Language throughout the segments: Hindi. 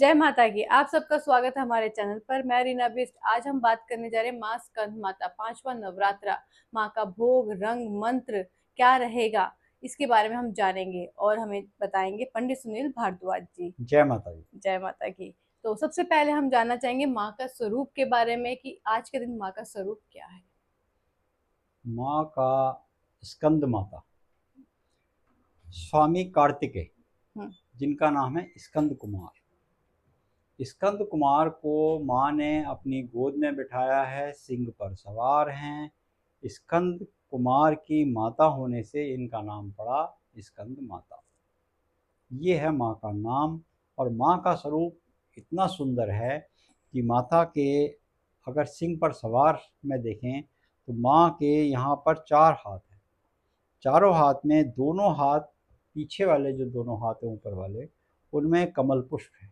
जय माता की। आप सबका स्वागत है हमारे चैनल पर। मैं रीना बिष्ट। आज हम बात करने जा रहे हैं माँ स्कंद माता, पांचवा नवरात्रा। माँ का भोग, रंग, मंत्र क्या रहेगा, इसके बारे में हम जानेंगे और हमें बताएंगे पंडित सुनील भारद्वाज जी। जय माता दी। जय माता की। तो सबसे पहले हम जानना चाहेंगे माँ का स्वरूप के बारे में कि आज के दिन माँ का स्वरूप क्या है। माँ का स्कंद माता स्वामी कार्तिकेय, हम्म। जिनका नाम है स्कंद कुमार। स्कंद कुमार को माँ ने अपनी गोद में बिठाया है, सिंह पर सवार हैं। स्कंद कुमार की माता होने से इनका नाम पड़ा स्कंद माता। ये है माँ का नाम। और माँ का स्वरूप इतना सुंदर है कि माता के अगर सिंह पर सवार में देखें तो माँ के यहाँ पर चार हाथ हैं। चारों हाथ में दोनों हाथ, पीछे वाले जो दोनों हाथ हैं ऊपर वाले, उनमें कमल पुष्प है।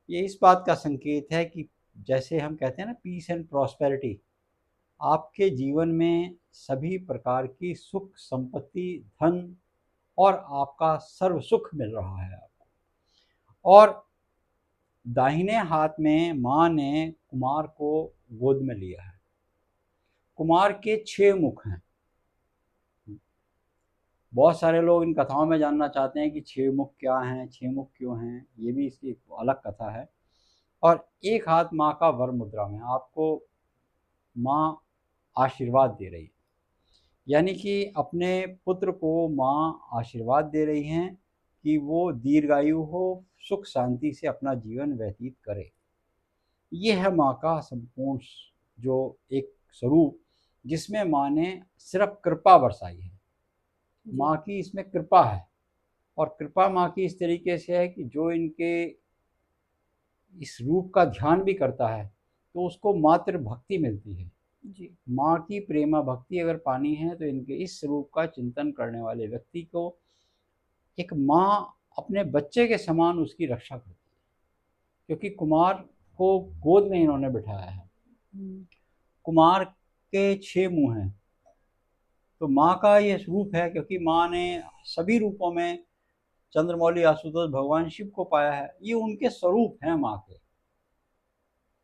ये इस बात का संकेत है कि जैसे हम कहते हैं ना, पीस एंड प्रॉस्पेरिटी, आपके जीवन में सभी प्रकार की सुख संपत्ति, धन और आपका सर्व सुख मिल रहा है आपको। और दाहिने हाथ में माँ ने कुमार को गोद में लिया है। कुमार के 6 मुख हैं। बहुत सारे लोग इन कथाओं में जानना चाहते हैं कि 6 मुख क्या हैं, 6 मुख क्यों हैं। ये भी इसकी एक अलग कथा है। और एक हाथ माँ का वर मुद्रा में, आपको माँ आशीर्वाद दे रही है, यानी कि अपने पुत्र को माँ आशीर्वाद दे रही हैं कि वो दीर्घायु हो, सुख शांति से अपना जीवन व्यतीत करे। ये है माँ का संपूर्ण जो एक स्वरूप, जिसमें माँ ने सिर्फ कृपा बरसाई है। जी। माँ की इसमें कृपा है। और कृपा माँ की इस तरीके से है कि जो इनके इस रूप का ध्यान भी करता है तो उसको मात्र भक्ति मिलती है। जी। माँ की प्रेमा भक्ति अगर पानी है तो इनके इस रूप का चिंतन करने वाले व्यक्ति को एक माँ अपने बच्चे के समान उसकी रक्षा करती है, क्योंकि कुमार को गोद में इन्होंने बिठाया है। हम्म। कुमार के 6 मुंह हैं। तो माँ का ये रूप है, क्योंकि माँ ने सभी रूपों में चंद्रमौली आशुतोष भगवान शिव को पाया है। ये उनके स्वरूप हैं माँ के।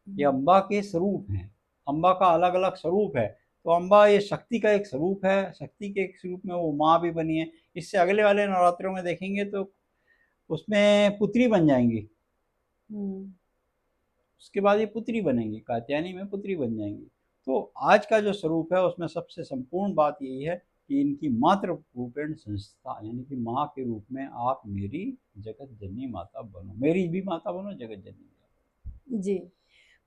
ये अम्बा के स्वरूप हैं। अम्बा का अलग अलग स्वरूप है। तो अम्बा ये शक्ति का एक स्वरूप है, शक्ति के एक स्वरूप में वो माँ भी बनी है। इससे अगले वाले नवरात्रों में देखेंगे तो उसमें पुत्री बन जाएंगी। हम्म। उसके बाद ये पुत्री बनेंगी, कात्यायनी में पुत्री बन जाएंगी। तो आज का जो स्वरूप है उसमें सबसे संपूर्ण बात यही है कि इनकी मातृ रूपेण संस्था, यानी कि माँ के रूप में आप मेरी जगत जननी माता बनो, मेरी भी माता बनो, जगत जननी माता। जी।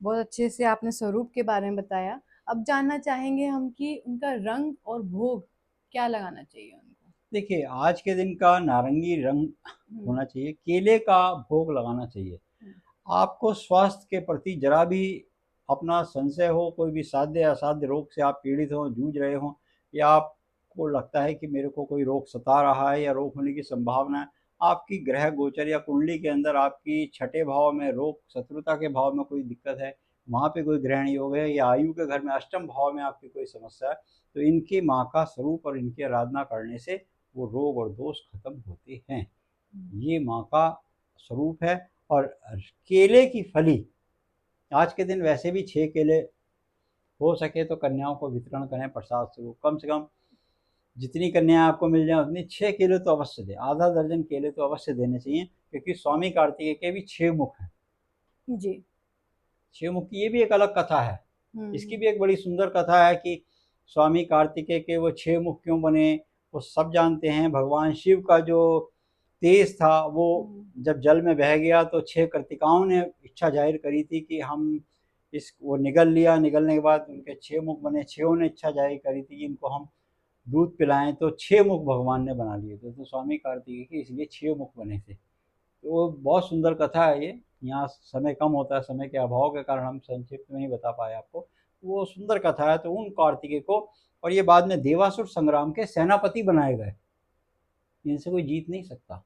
बहुत अच्छे से आपने स्वरूप के बारे में बताया। अब जानना चाहेंगे हम कि उनका रंग और भोग क्या लगाना चाहिए उनको। देखिए, आज के दिन का नारंगी रंग हम्म। होना चाहिए, केले का भोग लगाना चाहिए। हम्म। आपको स्वास्थ्य के प्रति जरा भी अपना संशय हो, कोई भी साध्य असाध्य रोग से आप पीड़ित हों, जूझ रहे हों, या आपको लगता है कि मेरे को कोई रोग सता रहा है या रोग होने की संभावना है, आपकी ग्रह गोचर या कुंडली के अंदर आपकी छठे भाव में रोग, शत्रुता के भाव में कोई दिक्कत है, वहाँ पे कोई ग्रहण योग है, या आयु के घर में अष्टम भाव में आपकी कोई समस्या है, तो इनकी माँ का स्वरूप और इनकी आराधना करने से वो रोग और दोष खत्म होते हैं। ये माँ का स्वरूप है। और केले की फली, आज के दिन वैसे भी 6 केले, हो सके तो कन्याओं को वितरण करें प्रसाद स्वरूप। कम से कम जितनी कन्याएं आपको मिल जाए उतनी 6 केले तो अवश्य दें, आधा दर्जन केले तो अवश्य देने चाहिए, क्योंकि स्वामी कार्तिकेय के भी 6 मुख हैं। जी। 6 मुख की ये भी एक अलग कथा है। इसकी हम्म। भी एक बड़ी सुंदर कथा है कि स्वामी कार्तिकेय के वो 6 मुख क्यों बने। वो सब जानते हैं। भगवान शिव का जो तेज था वो हम्म। जब जल में बह गया तो 6 कर्तिकाओं ने इच्छा जाहिर करी थी कि हम इस वो निगल लिया। निगलने के बाद उनके 6 मुख बने। 6 ने इच्छा जाहिर करी थी कि इनको हम दूध पिलाएं, तो 6 मुख भगवान ने बना लिए थे। तो स्वामी कार्तिकेय के इसलिए 6 मुख बने थे। तो वो बहुत सुंदर कथा है ये। यहाँ समय कम होता है, समय के अभाव के कारण हम संक्षिप्त में नहीं बता पाए आपको। वो सुंदर कथा है। तो उन कार्तिकेय को, और ये बाद में देवासुर संग्राम के सेनापति बनाए गए। इनसे कोई जीत नहीं सकता,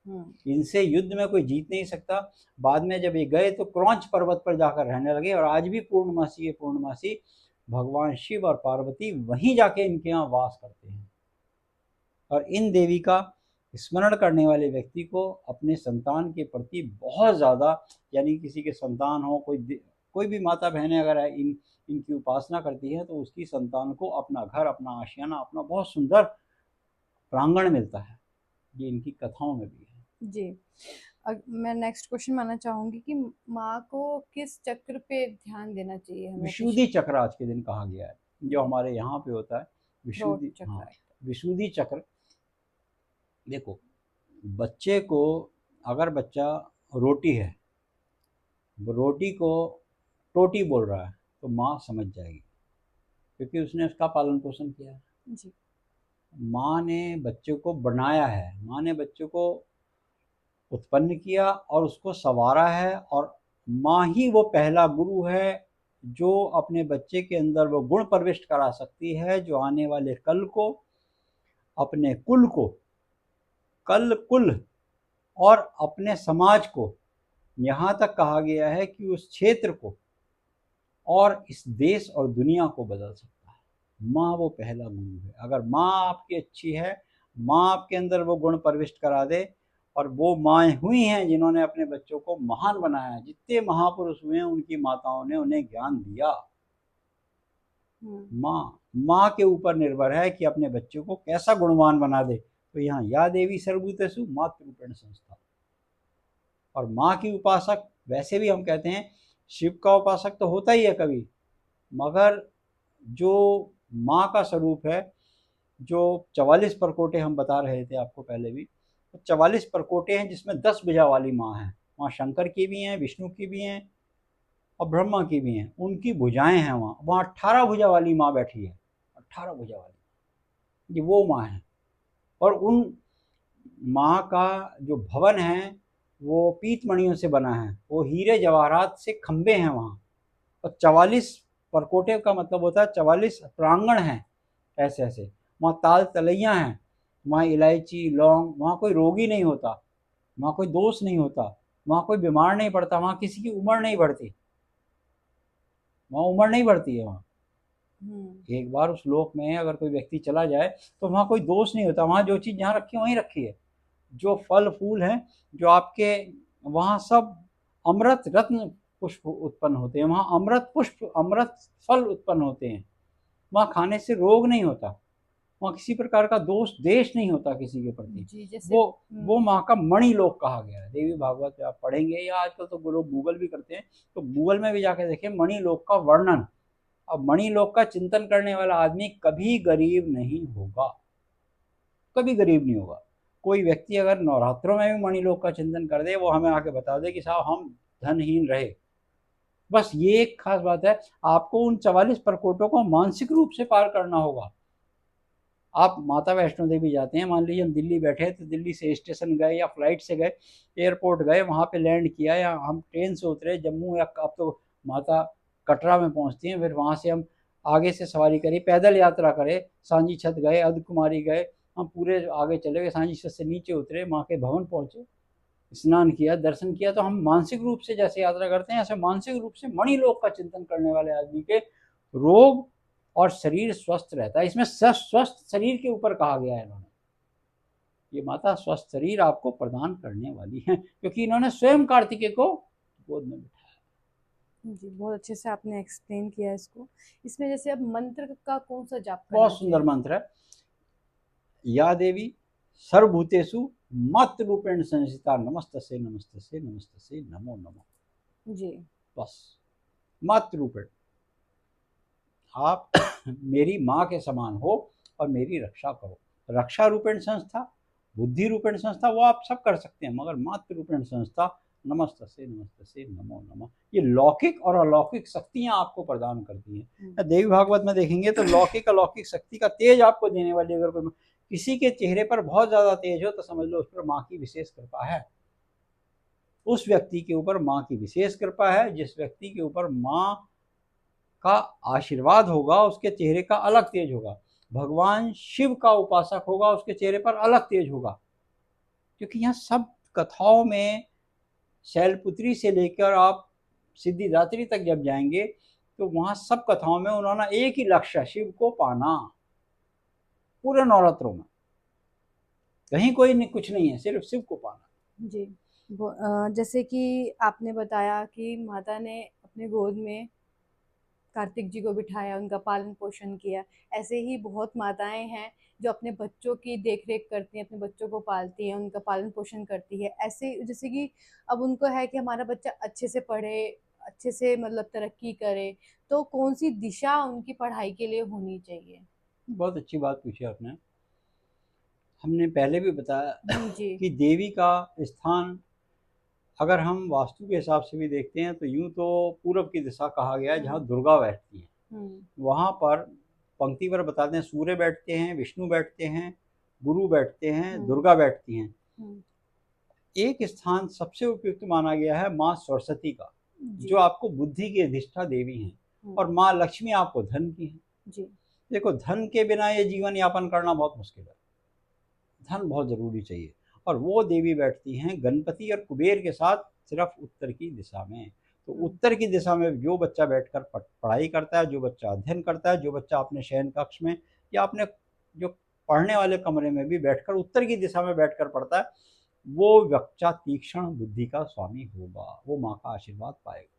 हम्म। इनसे युद्ध में कोई जीत नहीं सकता। बाद में जब ये गए तो क्रौंच पर्वत पर जाकर रहने लगे, और आज भी पूर्णमासी, ये पूर्णमासी भगवान शिव और पार्वती वहीं जाके इनके यहाँ वास करते हैं। और इन देवी का स्मरण करने वाले व्यक्ति को अपने संतान के प्रति बहुत ज़्यादा, यानी किसी के संतान हो, कोई भी माता बहनें अगर इनकी उपासना करती है तो उसकी संतान को अपना घर, अपना आशियाना, अपना बहुत सुंदर प्रांगण मिलता है। ये इनकी कथाओं में भी है। जी। मैं नेक्स्ट क्वेश्चन मानना चाहूंगी कि माँ को किस चक्र पे ध्यान देना चाहिए हमें? विशुद्धि चक्र आज के दिन कहा गया है, जो जी। हमारे यहाँ पे होता है थ्रोट विशुद्धि। चक्र हाँ, है। विशुद्धि चक्र। देखो, बच्चे को, अगर बच्चा रोटी है, वो रोटी को टोटी बोल रहा है तो माँ समझ जाएगी, क्योंकि उसने उसका पालन पोषण किया है। जी। माँ ने बच्चे को बनाया है, माँ ने बच्चे को उत्पन्न किया और उसको संवारा है, और माँ ही वो पहला गुरु है जो अपने बच्चे के अंदर वो गुण प्रविष्ट करा सकती है जो आने वाले कल को, अपने कुल को, कल कुल और अपने समाज को, यहाँ तक कहा गया है कि उस क्षेत्र को और इस देश और दुनिया को बदल सकता है। माँ वो पहला गुरु है। अगर माँ आपकी अच्छी है, माँ आपके अंदर वो गुण प्रविष्ट करा दे, और वो माएँ हुई हैं जिन्होंने अपने बच्चों को महान बनाया है। जितने महापुरुष हुए हैं उनकी माताओं ने उन्हें ज्ञान दिया। माँ के ऊपर निर्भर है कि अपने बच्चों को कैसा गुणवान बना दे। तो यहाँ या देवी सर्वभूतेषु मातृरूपेण संस्था। और माँ की उपासक, वैसे भी हम कहते हैं शिव का उपासक तो होता ही है कभी, मगर जो माँ का स्वरूप है, जो 44 परकोटे हम बता रहे थे आपको पहले भी, तो 44 परकोटे हैं जिसमें 10 भुजा वाली माँ है। वहाँ शंकर की भी हैं, विष्णु की भी हैं और ब्रह्मा की भी हैं। उनकी भुजाएं हैं वहाँ 18 भुजा वाली माँ बैठी है, 18 भुजा वाली, ये वो माँ है। और उन माँ का जो भवन है वो पीतमणियों से बना है, वो हीरे जवाहरात से खंबे हैं वहाँ। और 44 परकोटे का मतलब होता है 44 प्रांगण हैं ऐसे ऐसे। वहाँ ताल तलैया हैं, वहाँ इलायची लौंग, वहाँ कोई रोगी नहीं होता, वहाँ कोई दोष नहीं होता, वहाँ कोई बीमार नहीं पड़ता, वहाँ किसी की उम्र नहीं बढ़ती, वहाँ उम्र नहीं बढ़ती है वहाँ। एक बार उस लोक में अगर कोई व्यक्ति चला जाए तो वहाँ कोई दोष नहीं होता। वहाँ जो चीज़ जहाँ रखी है वहीं रखी है। जो फल फूल हैं जो आपके वहाँ, सब अमृत रत्न पुष्प उत्पन्न होते हैं, वहाँ अमृत पुष्प अमृत फल उत्पन्न होते हैं। वहाँ खाने से रोग नहीं होता, वहाँ किसी प्रकार का दोष देश नहीं होता किसी के प्रति। जी, जैसे वो माँ का मणि लोक कहा गया है। देवी भागवत में आप पढ़ेंगे, या आजकल तो लोग गूगल भी करते हैं, तो गूगल में भी जाके देखें मणि लोक का वर्णन। अब मणि लोक का चिंतन करने वाला आदमी कभी गरीब नहीं होगा, कभी गरीब नहीं होगा। कोई व्यक्ति अगर नवरात्रों में भी मणि लोक का चिंतन कर दे, वो हमें आके बता दे कि साहब हम धनहीन रहे। बस ये एक खास बात है, आपको उन 44 प्रकोटों को मानसिक रूप से पार करना होगा। आप माता वैष्णो देवी जाते हैं, मान लीजिए हम दिल्ली बैठे तो दिल्ली से स्टेशन गए या फ्लाइट से गए, एयरपोर्ट गए, वहाँ पे लैंड किया, या हम ट्रेन से उतरे जम्मू, या अब तो माता कटरा में पहुँचती हैं, फिर वहाँ से हम आगे से सवारी करी, पैदल यात्रा करे, सांची छत गए, अर्धकुमारी गए, हम पूरे आगे चले गए, सांची छत से नीचे उतरे, माँ के भवन पहुँचे, स्नान किया, दर्शन किया। तो हम मानसिक रूप से जैसे यात्रा करते हैं, ऐसे मानसिक रूप से मणि लोक का चिंतन करने वाले आदमी के रोग और शरीर स्वस्थ रहता है। इसमें स्वस्थ शरीर के ऊपर कहा गया है इन्होंने, ये माता स्वस्थ शरीर आपको प्रदान करने वाली है, क्योंकि इन्होंने स्वयं कार्तिकेय को गोद में बिठाया। जी, बहुत अच्छे से आपने एक्सप्लेन किया इसको। इसमें जैसे अब मंत्र का कौन सा जाप करना बहुत सुंदर चाहिए? मंत्र है, या देवी सर्वभूतेषु मातृरूपेण संस्थिता नमस्तस्यै नमस्तस्यै नमस्तस्यै नमो नमः। जी। बस मातृरूपेण आप मेरी माँ के समान हो और मेरी रक्षा करो। रक्षा रूपेण संस्था, बुद्धि रूपेण संस्था वो आप सब कर सकते हैं, मगर मातृ रूपेण संस्था नमस्तस्यै नमस्तस्यै नमो नमः, ये लौकिक और अलौकिक शक्तियाँ आपको प्रदान करती हैं। देवी भागवत में देखेंगे तो लौकिक अलौकिक शक्ति का तेज आपको देने वाली, अगर कोई किसी के चेहरे पर बहुत ज़्यादा तेज हो तो समझ लो उस पर माँ की विशेष कृपा है। उस व्यक्ति के ऊपर माँ की विशेष कृपा है। जिस व्यक्ति के ऊपर माँ का आशीर्वाद होगा उसके चेहरे का अलग तेज होगा। भगवान शिव का उपासक होगा उसके चेहरे पर अलग तेज होगा, क्योंकि यहाँ सब कथाओं में शैलपुत्री से लेकर आप सिद्धिदात्री तक जब जाएंगे तो वहाँ सब कथाओं में उन्होंने एक ही लक्ष्य, शिव को पाना, पूरे नवरात्रों में। कहीं कोई नहीं, कुछ नहीं है, सिर्फ शिव को पाना। जी। जैसे कि आपने बताया कि माता ने अपने गोद में कार्तिक जी को बिठाया, उनका पालन पोषण किया। ऐसे ही बहुत माताएं हैं जो अपने बच्चों की देख रेख करती हैं, अपने बच्चों को पालती हैं, उनका पालन पोषण करती है। ऐसे जैसे कि अब उनको है कि हमारा बच्चा अच्छे से पढ़े, अच्छे से मतलब तरक्की करे, तो कौन सी दिशा उनकी पढ़ाई के लिए होनी चाहिए? बहुत अच्छी बात पूछी आपने। हमने पहले भी बताया जी। कि देवी का स्थान अगर हम वास्तु के हिसाब से भी देखते हैं तो यूं तो पूरब की दिशा कहा गया है, जहाँ दुर्गा बैठती हैं। वहाँ पर पंक्ति पर बताते हैं सूर्य बैठते हैं, विष्णु बैठते हैं, गुरु बैठते हैं, दुर्गा बैठती हैं। एक स्थान सबसे उपयुक्त माना गया है माँ सरस्वती का, जो आपको बुद्धि की अधिष्ठा देवी हैं, और माँ लक्ष्मी आपको धन की हैं। जी। देखो, धन के बिना ये जीवन यापन करना बहुत मुश्किल है, धन बहुत ज़रूरी चाहिए, और वो देवी बैठती हैं गणपति और कुबेर के साथ सिर्फ उत्तर की दिशा में। तो उत्तर की दिशा में जो बच्चा बैठकर पढ़ाई करता है, जो बच्चा अध्ययन करता है, जो बच्चा अपने शयन कक्ष में या अपने जो पढ़ने वाले कमरे में भी बैठकर उत्तर की दिशा में बैठकर पढ़ता है, वो बच्चा तीक्ष्ण बुद्धि का स्वामी होगा, वो माँ का आशीर्वाद पाएगा।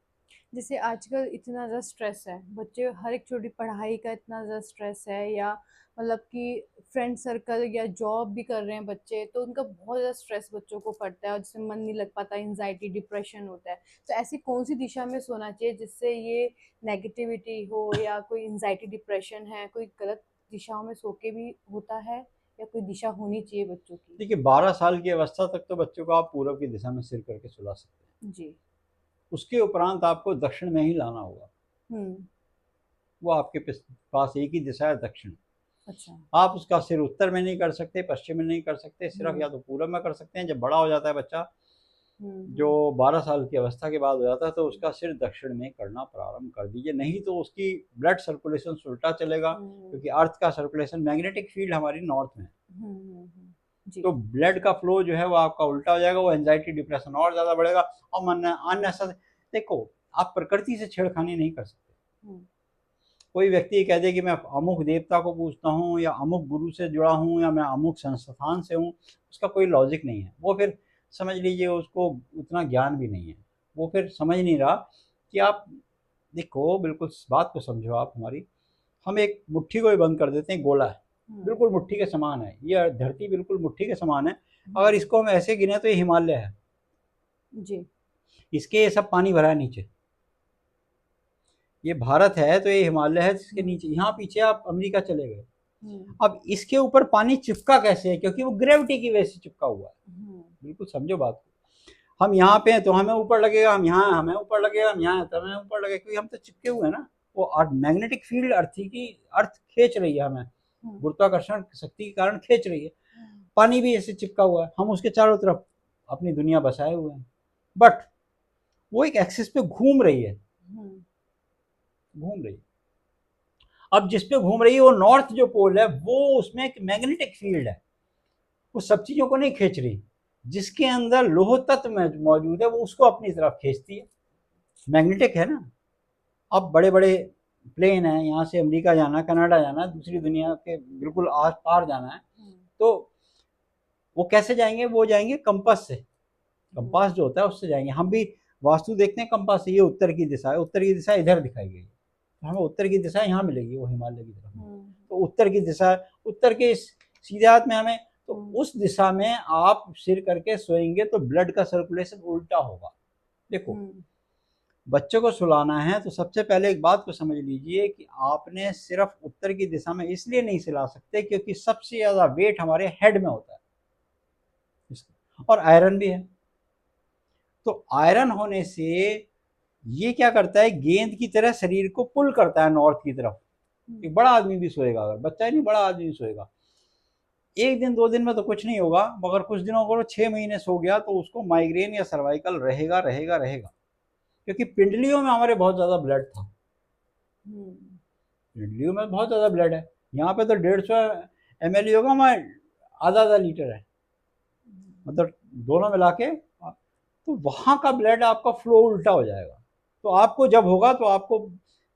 जैसे आजकल इतना ज़्यादा स्ट्रेस है, बच्चे हर एक छोटी पढ़ाई का इतना ज़्यादा स्ट्रेस है, या मतलब कि फ्रेंड सर्कल या जॉब भी कर रहे हैं बच्चे, तो उनका बहुत ज़्यादा स्ट्रेस बच्चों को पड़ता है और जिससे मन नहीं लग पाता, एंजाइटी डिप्रेशन होता है। तो ऐसी कौन सी दिशा में सोना चाहिए जिससे ये नेगेटिविटी हो, या कोई एंजाइटी डिप्रेशन है, कोई गलत दिशाओं में सो के भी होता है, या कोई दिशा होनी चाहिए बच्चों की? देखिए, 12 साल की अवस्था तक तो बच्चों को आप पूरब की दिशा में सिर करके सुला सकते हैं। जी। उसके उपरांत आपको दक्षिण में ही लाना होगा। वो आपके पास एक ही दिशा है, दक्षिण। अच्छा। आप उसका सिर उत्तर में नहीं कर सकते, पश्चिम में नहीं कर सकते, सिर्फ या तो पूरब में कर सकते हैं। जब बड़ा हो जाता है बच्चा, जो 12 साल की अवस्था के बाद हो जाता है, तो उसका सिर दक्षिण में करना प्रारंभ कर दीजिए, नहीं तो उसकी ब्लड सर्कुलेशन उल्टा चलेगा, क्योंकि अर्थ का सर्कुलेशन, मैग्नेटिक फील्ड हमारी नॉर्थ में है। तो ब्लड का फ्लो जो है वो आपका उल्टा हो जाएगा, वो एंजाइटी डिप्रेशन और ज़्यादा बढ़ेगा। और मन अननेसेसरी, देखो, आप प्रकृति से छेड़खानी नहीं कर सकते। कोई व्यक्ति कह दे कि मैं अमुक देवता को पूजता हूँ, या अमुक गुरु से जुड़ा हूँ, या मैं अमुक संस्थान से हूँ, उसका कोई लॉजिक नहीं है। वो फिर समझ लीजिए उसको उतना ज्ञान भी नहीं है, वो फिर समझ नहीं रहा कि आप देखो, बिल्कुल बात को समझो आप हमारी। हम एक मुट्ठी को ही बंद कर देते हैं, गोला है, बिल्कुल मुट्ठी के समान है, ये धरती बिल्कुल मुट्ठी के समान है। अगर इसको हम ऐसे गिने तो ये हिमालय है जी, इसके ये सब पानी भरा है नीचे। ये भारत है तो ये हिमालय है, जिसके नीचे यहाँ पीछे आप अमेरिका चले गए। अब इसके ऊपर पानी चिपका कैसे है? क्योंकि वो ग्रेविटी की वजह से चिपका हुआ है। बिल्कुल समझो बात को। हम यहाँ पे हैं तो हमें ऊपर लगेगा, हम यहाँ हैं हमें ऊपर लगेगा, हम यहाँ हैं तो हमें ऊपर लगेगा, क्योंकि हम तो चिपके हुए हैं ना। वो मैग्नेटिक फील्ड अर्थ खींच रही है हमें, गुरुत्वाकर्षण शक्ति के कारण खींच रही है। पानी भी ऐसे चिपका हुआ है, हम उसके चारों तरफ अपनी दुनिया बसाए हुए हैं, बट वो एक एक्सिस पे घूम रही है, घूम रही है। अब जिस पे घूम रही है वो नॉर्थ जो पोल है, वो उसमें एक मैग्नेटिक फील्ड है, वो सब चीजों को नहीं खींच रही। जिसके अंदर लोह तत्व मौजूद है वो उसको अपनी तरफ खींचती है, मैग्नेटिक है ना। अब बड़े बड़े प्लेन है, यहाँ से अमेरिका जाना, कनाडा जाना, दूसरी दुनिया के बिल्कुल आस पार जाना है, तो वो कैसे जाएंगे? वो जाएंगे कंपास से, कंपास जो होता है उससे जाएंगे। हम भी वास्तु देखते हैं कंपास से, ये उत्तर की दिशा है, उत्तर की दिशा इधर दिखाई गई, तो हमें उत्तर की दिशा यहाँ मिलेगी, वो हिमालय की तरफ। तो उत्तर की दिशा, उत्तर के सीधे हाथ में हमें, तो उस दिशा में आप सिर करके सोएंगे तो ब्लड का सर्कुलेशन उल्टा होगा। देखो, बच्चों को सुलाना है तो सबसे पहले एक बात को समझ लीजिए कि आपने सिर्फ उत्तर की दिशा में इसलिए नहीं सुला सकते क्योंकि सबसे ज्यादा वेट हमारे हेड में होता है, और आयरन भी है। तो आयरन होने से ये क्या करता है, गेंद की तरह शरीर को पुल करता है नॉर्थ की तरफ। एक बड़ा आदमी भी सोएगा, अगर बच्चा ही नहीं बड़ा आदमी भी सोएगा, एक दिन 2 दिन में तो कुछ नहीं होगा, मगर कुछ दिनों को 6 महीने सो गया तो उसको माइग्रेन या सर्वाइकल रहेगा रहेगा रहेगा, क्योंकि पिंडलियों में हमारे बहुत ज्यादा ब्लड था। पिंडलियों में बहुत ज्यादा ब्लड है, यहाँ पे तो 150 ml होगा, हमारे आधा लीटर है, मतलब दोनों मिला के, तो वहाँ का ब्लड आपका फ्लो उल्टा हो जाएगा। तो आपको जब होगा तो आपको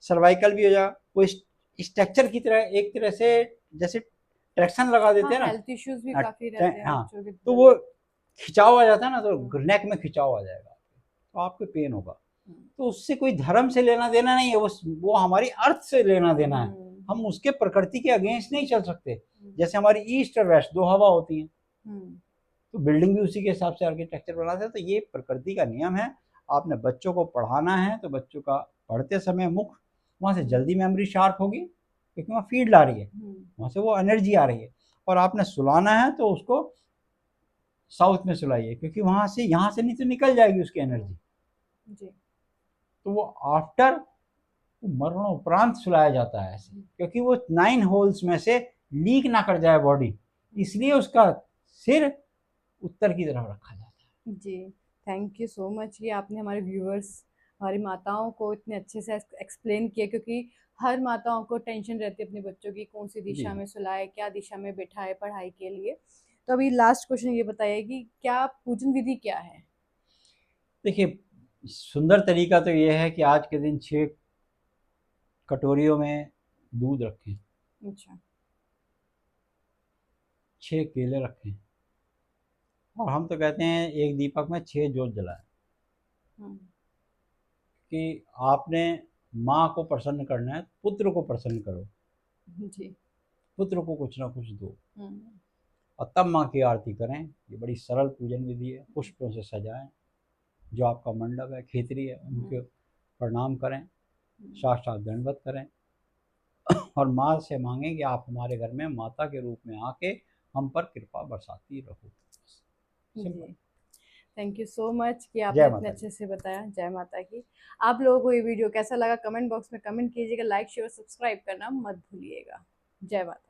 सर्वाइकल भी हो जाएगा, वो स्ट्रक्चर की तरह, एक तरह से जैसे ट्रैक्शन लगा देते हैं ना, हेल्थ इश्यूज भी काफी रहते हैं हाँ, बच्चों के तो वो जल्दी। खिंचाव आ जाता है ना, तो नेक में खिंचाव आ जाएगा, तो आपको पेन होगा। तो उससे कोई धर्म से लेना देना नहीं है, वो हमारी अर्थ से लेना देना है। हम उसके प्रकृति के अगेंस्ट नहीं चल सकते। जैसे हमारी ईस्ट और वेस्ट दो हवा होती हैं, तो बिल्डिंग भी उसी के हिसाब से आर्किटेक्चर बनाते हैं। तो ये प्रकृति का नियम है। आपने बच्चों को पढ़ाना है तो बच्चों का पढ़ते समय मुख वहाँ से जल्दी मेमोरी शार्प होगी, क्योंकि वहाँ फीड ला रही है, वहाँ से वो एनर्जी आ रही है। और आपने सुलाना है तो उसको साउथ में सुलाइए, क्योंकि वहाँ से यहाँ से नहीं तो निकल जाएगी उसकी एनर्जी जी। तो वो आफ्टर मरणोपरांत सुलाया जाता है ऐसे, क्योंकि वो 9 होल्स में से लीक ना कर जाए बॉडी, इसलिए उसका सिर उत्तर की तरफ रखा जाता है जी। थैंक यू सो मच कि आपने हमारे व्यूअर्स, हमारी माताओं को इतने अच्छे से एक्सप्लेन किया, क्योंकि हर माताओं को टेंशन रहती है अपने बच्चों की, कौन सी दिशा में सुलाए, क्या दिशा में बिठाए पढ़ाई के लिए। तो अभी लास्ट क्वेश्चन ये बताइए कि क्या पूजन विधि क्या है? देखिए, सुंदर तरीका तो ये है कि आज के दिन 6 कटोरियों में दूध रखें, अच्छा, 6 केले रखें, और हम तो कहते हैं एक दीपक में 6 जोत जलाएं, कि आपने माँ को प्रसन्न करना है, पुत्र को प्रसन्न करो जी, पुत्र को कुछ ना कुछ दो, और तब माँ की आरती करें। ये बड़ी सरल पूजन विधि है। पुष्पों से सजाएं, जो आपका मंडप है, खेतरी है, उनके प्रणाम करें, साक्षात दंडवत करें, और माँ से मांगें कि आप हमारे घर में माता के रूप में आके हम पर कृपा बरसाती रहो। Simple. Thank you so much कि आपने इतने अच्छे से बताया। जय माता की। आप लोगों को ये वीडियो कैसा लगा कमेंट बॉक्स में कमेंट कीजिएगा, लाइक शेयर सब्सक्राइब करना मत भूलिएगा। जय माता।